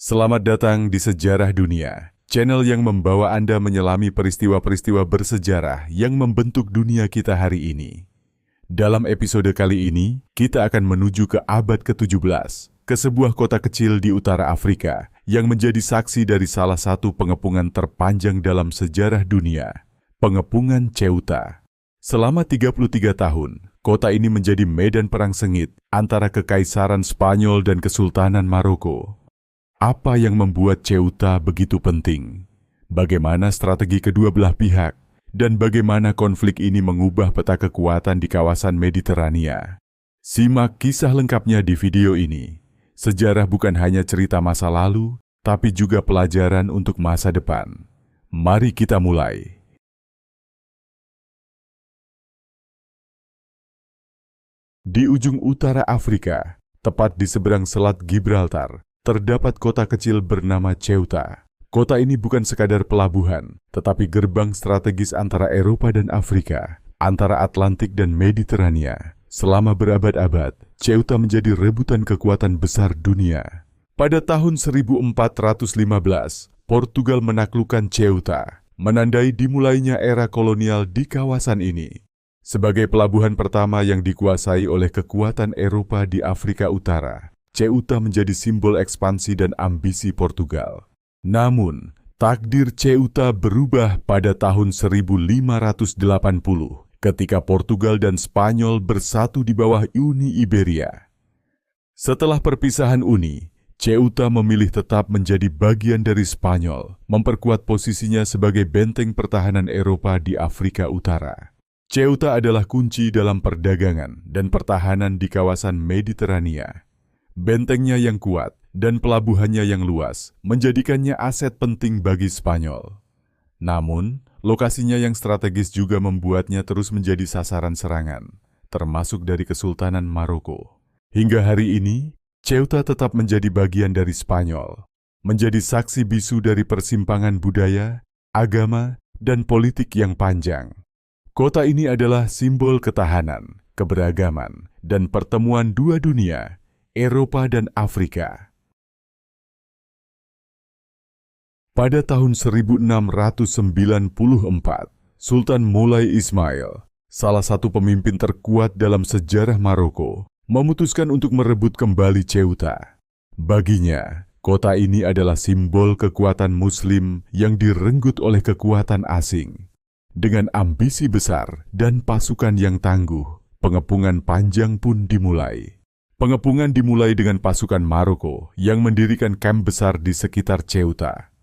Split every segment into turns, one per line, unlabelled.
Selamat datang di Sejarah Dunia, channel yang membawa Anda menyelami peristiwa-peristiwa bersejarah yang membentuk dunia kita hari ini. Dalam episode kali ini, kita akan menuju ke abad ke-17, ke sebuah kota kecil di utara Afrika yang menjadi saksi dari salah satu pengepungan terpanjang dalam sejarah dunia, pengepungan Ceuta. Selama 33 tahun, kota ini menjadi medan perang sengit antara Kekaisaran Spanyol dan Kesultanan Maroko. Apa yang membuat Ceuta begitu penting? Bagaimana strategi kedua belah pihak? Dan bagaimana konflik ini mengubah peta kekuatan di kawasan Mediterania? Simak kisah lengkapnya di video ini. Sejarah bukan hanya cerita masa lalu, tapi juga pelajaran untuk masa depan. Mari kita mulai. Di ujung utara Afrika, tepat di seberang Selat Gibraltar, terdapat kota kecil bernama Ceuta. Kota ini bukan sekadar pelabuhan, tetapi gerbang strategis antara Eropa dan Afrika, antara Atlantik dan Mediterania. Selama berabad-abad, Ceuta menjadi rebutan kekuatan besar dunia. Pada tahun 1415, Portugal menaklukkan Ceuta, menandai dimulainya era kolonial di kawasan ini. Sebagai pelabuhan pertama yang dikuasai oleh kekuatan Eropa di Afrika Utara, Ceuta menjadi simbol ekspansi dan ambisi Portugal. Namun, takdir Ceuta berubah pada tahun 1580 ketika Portugal dan Spanyol bersatu di bawah Uni Iberia. Setelah perpisahan Uni, Ceuta memilih tetap menjadi bagian dari Spanyol, memperkuat posisinya sebagai benteng pertahanan Eropa di Afrika Utara. Ceuta adalah kunci dalam perdagangan dan pertahanan di kawasan Mediterania. Bentengnya yang kuat dan pelabuhannya yang luas menjadikannya aset penting bagi Spanyol. Namun, lokasinya yang strategis juga membuatnya terus menjadi sasaran serangan, termasuk dari Kesultanan Maroko. Hingga hari ini, Ceuta tetap menjadi bagian dari Spanyol, menjadi saksi bisu dari persimpangan budaya, agama, dan politik yang panjang. Kota ini adalah simbol ketahanan, keberagaman, dan pertemuan dua dunia, Eropa dan Afrika. Pada tahun 1694, Sultan Moulay Ismail, salah satu pemimpin terkuat dalam sejarah Maroko, memutuskan untuk merebut kembali Ceuta. Baginya, kota ini adalah simbol kekuatan Muslim yang direnggut oleh kekuatan asing. Dengan ambisi besar dan pasukan yang tangguh, pengepungan panjang pun dimulai. Pengepungan dimulai dengan pasukan Maroko yang mendirikan kamp besar di sekitar Ceuta.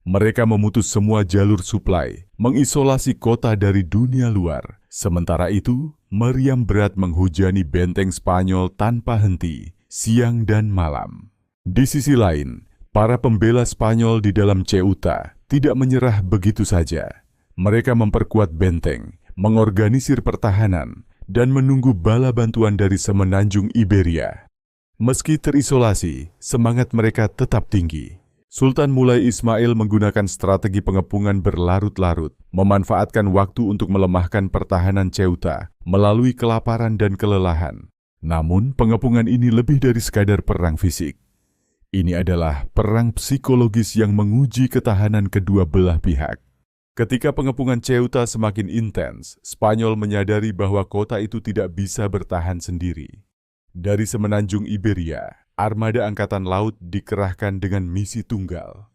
Mereka memutus semua jalur suplai, mengisolasi kota dari dunia luar. Sementara itu, meriam berat menghujani benteng Spanyol tanpa henti, siang dan malam. Di sisi lain, para pembela Spanyol di dalam Ceuta tidak menyerah begitu saja. Mereka memperkuat benteng, mengorganisir pertahanan, dan menunggu bala bantuan dari semenanjung Iberia. Meski terisolasi, semangat mereka tetap tinggi. Sultan Moulay Ismail menggunakan strategi pengepungan berlarut-larut, memanfaatkan waktu untuk melemahkan pertahanan Ceuta melalui kelaparan dan kelelahan. Namun, pengepungan ini lebih dari sekadar perang fisik. Ini adalah perang psikologis yang menguji ketahanan kedua belah pihak. Ketika pengepungan Ceuta semakin intens, Spanyol menyadari bahwa kota itu tidak bisa bertahan sendiri. Dari semenanjung Iberia, armada angkatan laut dikerahkan dengan misi tunggal,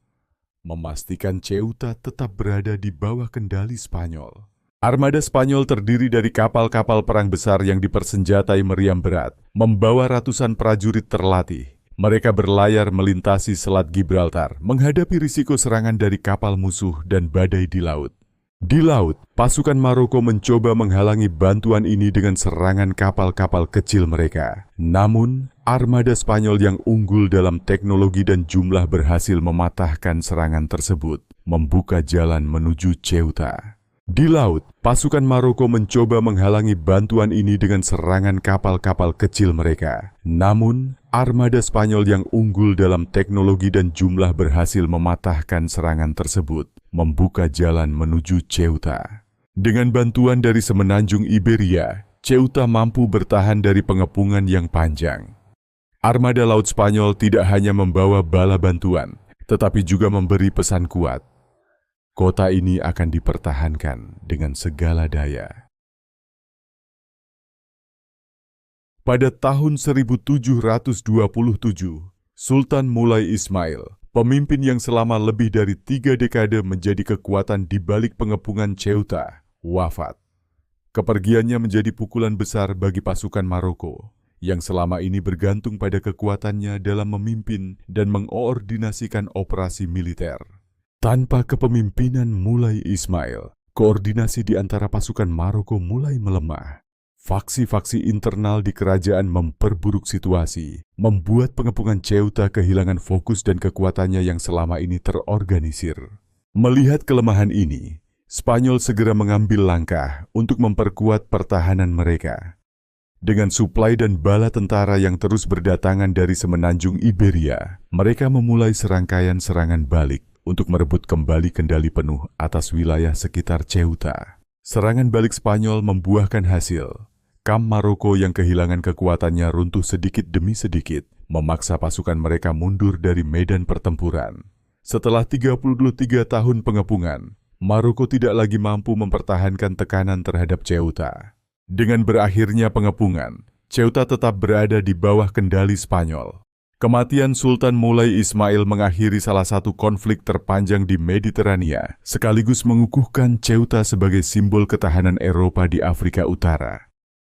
memastikan Ceuta tetap berada di bawah kendali Spanyol. Armada Spanyol terdiri dari kapal-kapal perang besar yang dipersenjatai meriam berat, membawa ratusan prajurit terlatih. Mereka berlayar melintasi Selat Gibraltar, menghadapi risiko serangan dari kapal musuh dan badai di laut. Di laut, pasukan Maroko mencoba menghalangi bantuan ini dengan serangan kapal-kapal kecil mereka. Namun, armada Spanyol yang unggul dalam teknologi dan jumlah berhasil mematahkan serangan tersebut, membuka jalan menuju Ceuta. Di laut, pasukan Maroko mencoba menghalangi bantuan ini dengan serangan kapal-kapal kecil mereka. Namun, armada Spanyol yang unggul dalam teknologi dan jumlah berhasil mematahkan serangan tersebut, membuka jalan menuju Ceuta. Dengan bantuan dari semenanjung Iberia, Ceuta mampu bertahan dari pengepungan yang panjang. Armada Laut Spanyol tidak hanya membawa bala bantuan, tetapi juga memberi pesan kuat. Kota ini akan dipertahankan dengan segala daya. Pada tahun 1727, Sultan Moulay Ismail, pemimpin yang selama lebih dari 3 dekade menjadi kekuatan di balik pengepungan Ceuta, wafat. Kepergiannya menjadi pukulan besar bagi pasukan Maroko, yang selama ini bergantung pada kekuatannya dalam memimpin dan mengkoordinasikan operasi militer. Tanpa kepemimpinan Moulay Ismail, koordinasi di antara pasukan Maroko mulai melemah. Faksi-faksi internal di kerajaan memperburuk situasi, membuat pengepungan Ceuta kehilangan fokus dan kekuatannya yang selama ini terorganisir. Melihat kelemahan ini, Spanyol segera mengambil langkah untuk memperkuat pertahanan mereka. Dengan suplai dan bala tentara yang terus berdatangan dari semenanjung Iberia, mereka memulai serangkaian serangan balik untuk merebut kembali kendali penuh atas wilayah sekitar Ceuta. Serangan balik Spanyol membuahkan hasil. Kam Maroko yang kehilangan kekuatannya runtuh sedikit demi sedikit, memaksa pasukan mereka mundur dari medan pertempuran. Setelah 33 tahun pengepungan, Maroko tidak lagi mampu mempertahankan tekanan terhadap Ceuta. Dengan berakhirnya pengepungan, Ceuta tetap berada di bawah kendali Spanyol. Kematian Sultan Moulay Ismail mengakhiri salah satu konflik terpanjang di Mediterania, sekaligus mengukuhkan Ceuta sebagai simbol ketahanan Eropa di Afrika Utara.